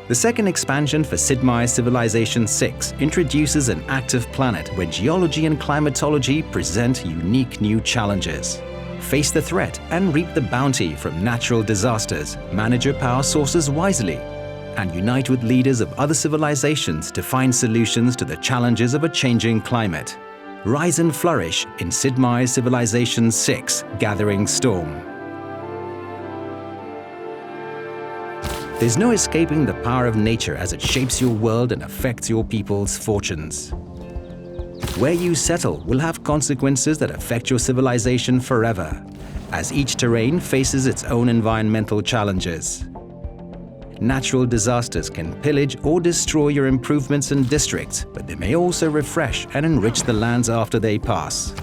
The second expansion for Sid Meier's Civilization 6 introduces an active planet where geology and climatology present unique new challenges. Face the threat and reap the bounty from natural disasters, manage your power sources wisely, and unite with leaders of other civilizations to find solutions to the challenges of a changing climate. Rise and flourish in Sid Meier's Civilization 6 Gathering Storm. There's no escaping the power of nature as it shapes your world and affects your people's fortunes. Where you settle will have consequences that affect your civilization forever, as each terrain faces its own environmental challenges. Natural disasters can pillage or destroy your improvements and districts, but they may also refresh and enrich the lands after they pass.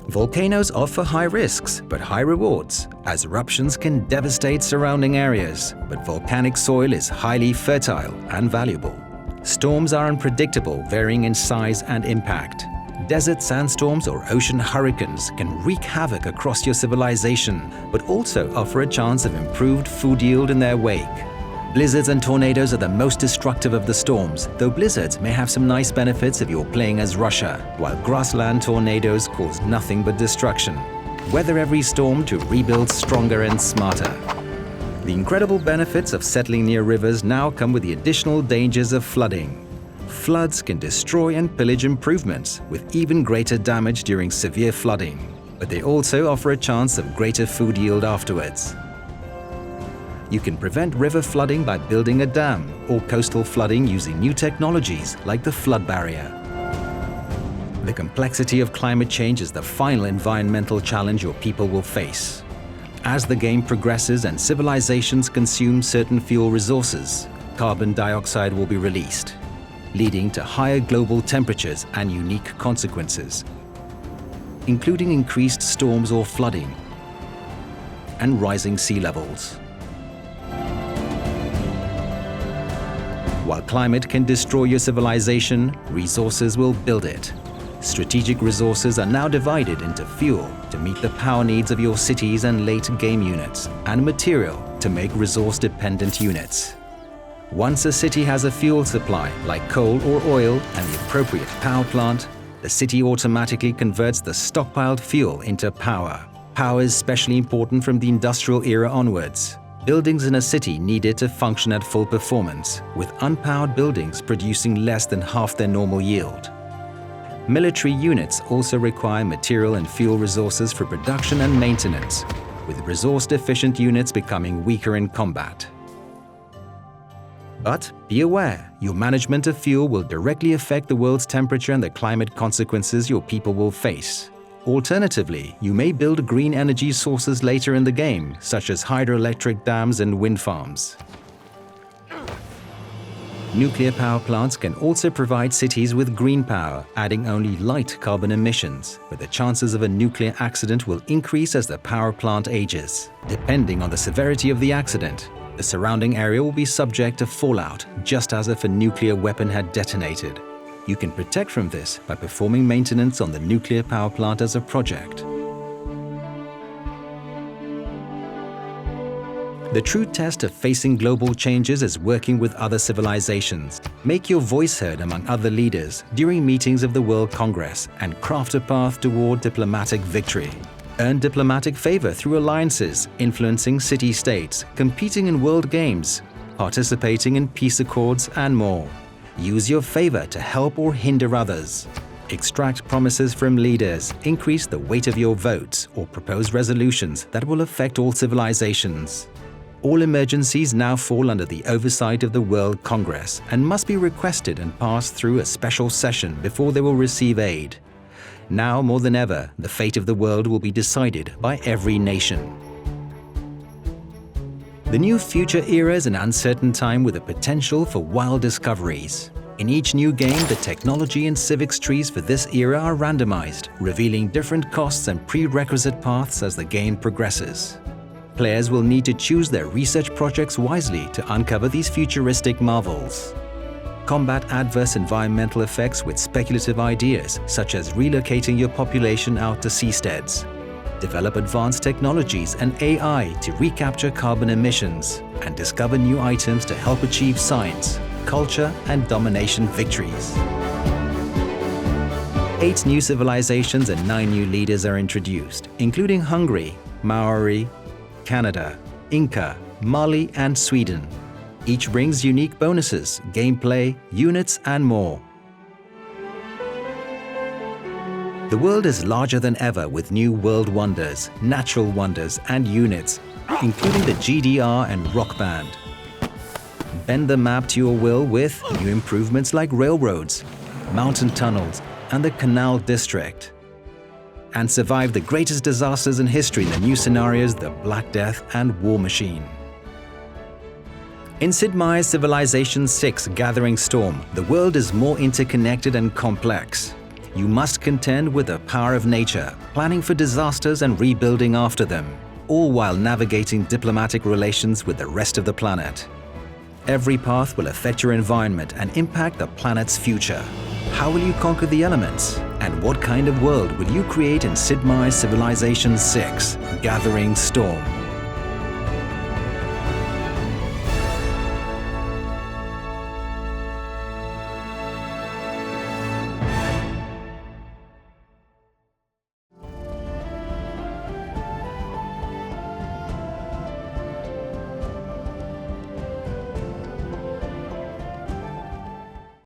Volcanoes offer high risks, but high rewards, as eruptions can devastate surrounding areas, but volcanic soil is highly fertile and valuable. Storms are unpredictable, varying in size and impact. Desert sandstorms or ocean hurricanes can wreak havoc across your civilization, but also offer a chance of improved food yield in their wake. Blizzards and tornadoes are the most destructive of the storms, though blizzards may have some nice benefits if you're playing as Russia, while grassland tornadoes cause nothing but destruction. Weather every storm to rebuild stronger and smarter. The incredible benefits of settling near rivers now come with the additional dangers of flooding. Floods can destroy and pillage improvements, with even greater damage during severe flooding, but they also offer a chance of greater food yield afterwards. You can prevent river flooding by building a dam, or coastal flooding using new technologies like the flood barrier. The complexity of climate change is the final environmental challenge your people will face. As the game progresses and civilizations consume certain fuel resources, carbon dioxide will be released, leading to higher global temperatures and unique consequences, including increased storms or flooding and rising sea levels. While climate can destroy your civilization, resources will build it. Strategic resources are now divided into fuel to meet the power needs of your cities and late game units, and material to make resource-dependent units. Once a city has a fuel supply, like coal or oil, and the appropriate power plant, the city automatically converts the stockpiled fuel into power. Power is especially important from the industrial era onwards. Buildings in a city needed to function at full performance, with unpowered buildings producing less than half their normal yield. Military units also require material and fuel resources for production and maintenance, with resource-deficient units becoming weaker in combat. But be aware, your management of fuel will directly affect the world's temperature and the climate consequences your people will face. Alternatively, you may build green energy sources later in the game, such as hydroelectric dams and wind farms. Nuclear power plants can also provide cities with green power, adding only light carbon emissions, but the chances of a nuclear accident will increase as the power plant ages. Depending on the severity of the accident, the surrounding area will be subject to fallout, just as if a nuclear weapon had detonated. You can protect from this by performing maintenance on the nuclear power plant as a project. The true test of facing global changes is working with other civilizations. Make your voice heard among other leaders during meetings of the World Congress and craft a path toward diplomatic victory. Earn diplomatic favor through alliances, influencing city-states, competing in world games, participating in peace accords, and more. Use your favor to help or hinder others. Extract promises from leaders, increase the weight of your votes, or propose resolutions that will affect all civilizations. All emergencies now fall under the oversight of the World Congress and must be requested and passed through a special session before they will receive aid. Now more than ever, the fate of the world will be decided by every nation. The new future era is an uncertain time with the potential for wild discoveries. In each new game, the technology and civics trees for this era are randomized, revealing different costs and prerequisite paths as the game progresses. Players will need to choose their research projects wisely to uncover these futuristic marvels. Combat adverse environmental effects with speculative ideas, such as relocating your population out to seasteads. develop advanced technologies and AI to recapture carbon emissions, and discover new items to help achieve science, culture, and domination victories. 8 new civilizations and 9 new leaders are introduced, including Hungary, Maori, Canada, Inca, Mali, and Sweden. Each brings unique bonuses, gameplay, units, and more. The world is larger than ever with new world wonders, natural wonders, and units, including the GDR and Rock Band. Bend the map to your will with new improvements like railroads, mountain tunnels, and the Canal District. And survive the greatest disasters in history in the new scenarios The Black Death and War Machine. In Sid Meier's Civilization 6 Gathering Storm, the world is more interconnected and complex. You must contend with the power of nature, planning for disasters and rebuilding after them, all while navigating diplomatic relations with the rest of the planet. Every path will affect your environment and impact the planet's future. How will you conquer the elements? And what kind of world will you create in Sid Meier's Civilization 6 Gathering Storm?